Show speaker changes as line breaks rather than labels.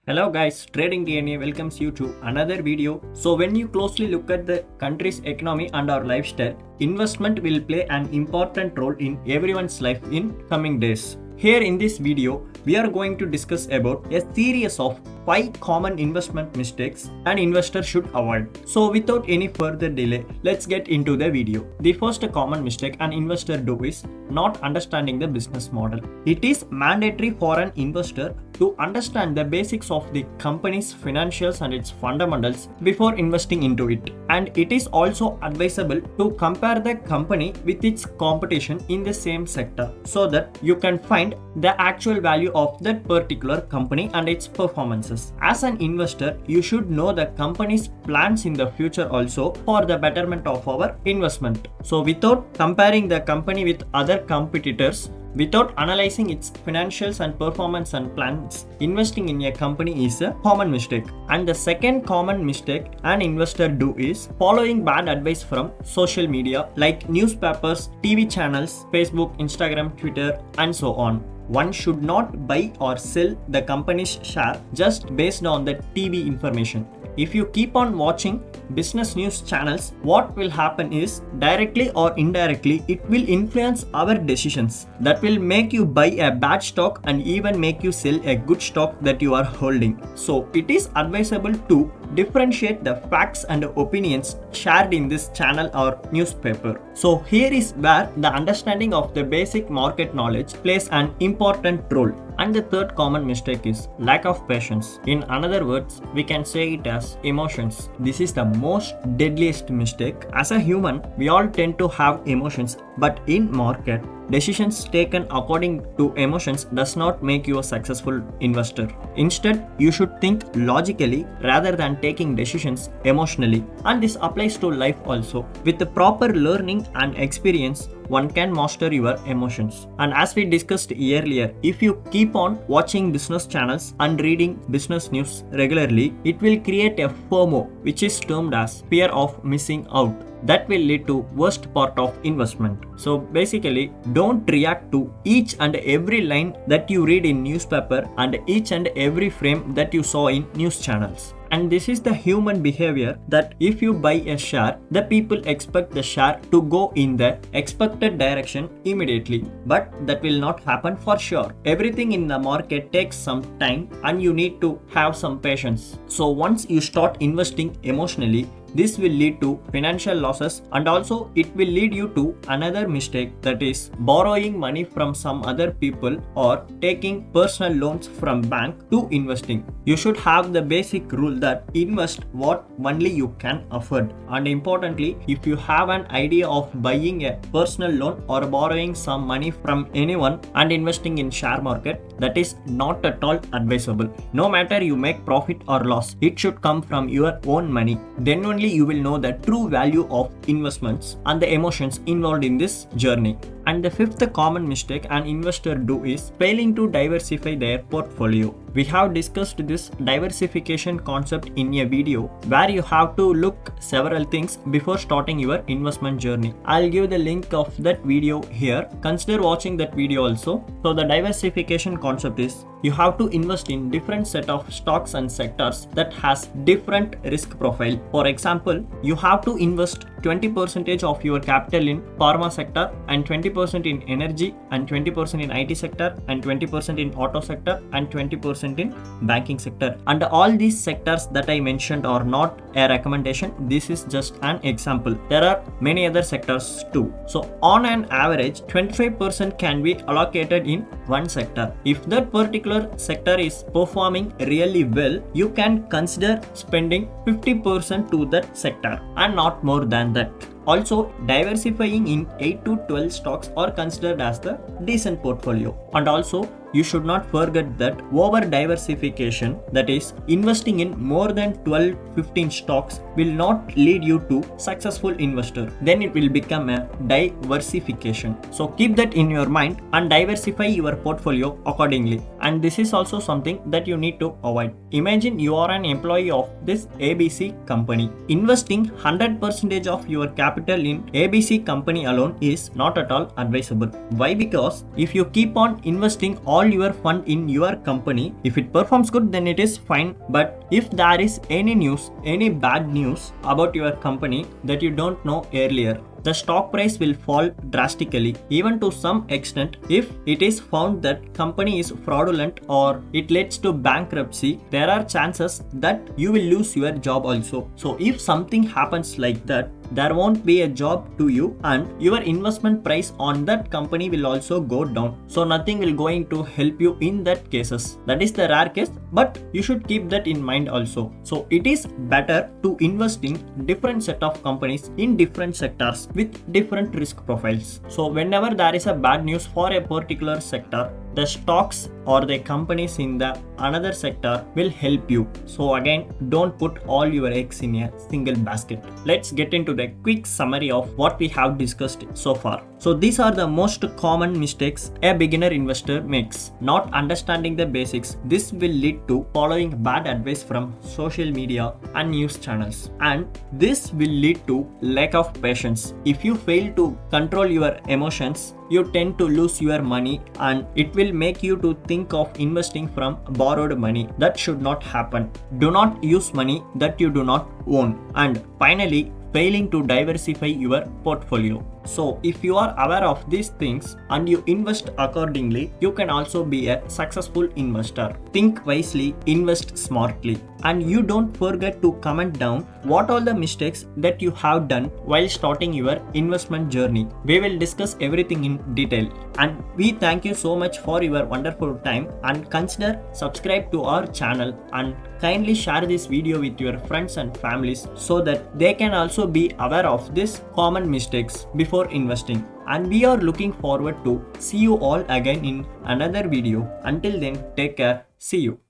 Hello guys, Trading DNA welcomes you to another video. So when you closely look at the country's economy and our lifestyle, investment will play an important role in everyone's life in coming days. Here in this video, we are going to discuss about a series of 5 common investment mistakes an investor should avoid. So without any further delay, let's get into the video. The first common mistake an investor do is not understanding the business model. It is mandatory for an investor to understand the basics of the company's financials and its fundamentals before investing into it. And it is also advisable to compare the company with its competition in the same sector so that you can find the actual value of that particular company and its performances. As an investor, you should know the company's plans in the future also for the betterment of our investment. So without comparing the company with other competitors, without analyzing its financials and performance and plans, investing in a company is a common mistake. And the second common mistake an investor do is following bad advice from social media like newspapers, TV channels, Facebook, Instagram, Twitter, and so on. One should not buy or sell the company's share just based on the TV information. If you keep on watching business news channels, what will happen is directly or indirectly it will influence our decisions. That will make you buy a bad stock and even make you sell a good stock that you are holding. So it is advisable to differentiate the facts and opinions shared in this channel or newspaper. So here is where the understanding of the basic market knowledge plays an important role. And the third common mistake is lack of patience. In other words, we can say it as emotions. This is the most deadliest mistake. As a human, we all tend to have emotions, but in market, decisions taken according to emotions does not make you a successful investor. Instead, you should think logically rather than taking decisions emotionally. And this applies to life also. With the proper learning and experience, one can master your emotions. And as we discussed earlier, if you keep on watching business channels and reading business news regularly, it will create a FOMO, which is termed as fear of missing out. That will lead to worst part of investment. So basically, don't react to each and every line that you read in newspaper and each and every frame that you saw in news channels. And this is the human behavior that if you buy a share, the people expect the share to go in the expected direction immediately. But that will not happen for sure. Everything in the market takes some time and you need to have some patience. So once you start investing emotionally, this will lead to financial losses and also it will lead you to another mistake, that is borrowing money from some other people or taking personal loans from bank to investing. You should have the basic rule that invest what only you can afford. And importantly, if you have an idea of buying a personal loan or borrowing some money from anyone and investing in share market, that is not at all advisable. No matter you make profit or loss, it should come from your own money. Then only you will know the true value of investments and the emotions involved in this journey. And the fifth common mistake an investor do is failing to diversify their portfolio. We have discussed this diversification concept in a video where you have to look several things before starting your investment journey. I'll give the link of that video here. Consider watching that video also. So the diversification concept is you have to invest in different set of stocks and sectors that has different risk profile. For example, you have to invest 20% of your capital in pharma sector and 20% in energy and 20% in IT sector and 20% in auto sector and 20% in banking sector. And all these sectors that I mentioned are not a recommendation. This is just an example. There are many other sectors too. So on an average, 25% can be allocated in one sector. If that particular sector is performing really well, you can consider spending 50% to that sector and not more than that. Also, diversifying in 8 to 12 stocks are considered as the decent portfolio. And also, you should not forget that over diversification, that is investing in more than 12-15 stocks, will not lead you to successful investor. Then it will become a diversification. So keep that in your mind and diversify your portfolio accordingly. And this is also something that you need to avoid. Imagine you are an employee of this ABC company. Investing 100% of your capital in ABC company alone is not at all advisable. Why? Because if you keep on investing all your fund in your company, if it performs good, then it is fine. But if there is any news, any bad news about your company that you don't know earlier, the stock price will fall drastically. Even to some extent, if it is found that company is fraudulent or it leads to bankruptcy, there are chances that you will lose your job also. So if something happens like that, there won't be a job to you and your investment price on that company will also go down. So nothing will going to help you in that cases. That is the rare case, but you should keep that in mind also. So it is better to invest in different set of companies in different sectors with different risk profiles. So whenever there is a bad news for a particular sector, the stocks or the companies in the another sector will help you. So again, don't put all your eggs in a single basket. Let's get into the quick summary of what we have discussed so far. So these are the most common mistakes a beginner investor makes. Not understanding the basics. This will lead to following bad advice from social media and news channels. And this will lead to lack of patience. If you fail to control your emotions, you tend to lose your money and it will make you to think of investing from borrowed money. That should not happen. Do not use money that you do not own. And finally, failing to diversify your portfolio. So if you are aware of these things and you invest accordingly, you can also be a successful investor. Think wisely, invest smartly, and you don't forget to comment down what all the mistakes that you have done while starting your investment journey. We will discuss everything in detail, and we thank you so much for your wonderful time, and consider subscribe to our channel and kindly share this video with your friends and families so that they can also be aware of these common mistakes before investing. And we are looking forward to see you all again in another video. Until then, take care. See you.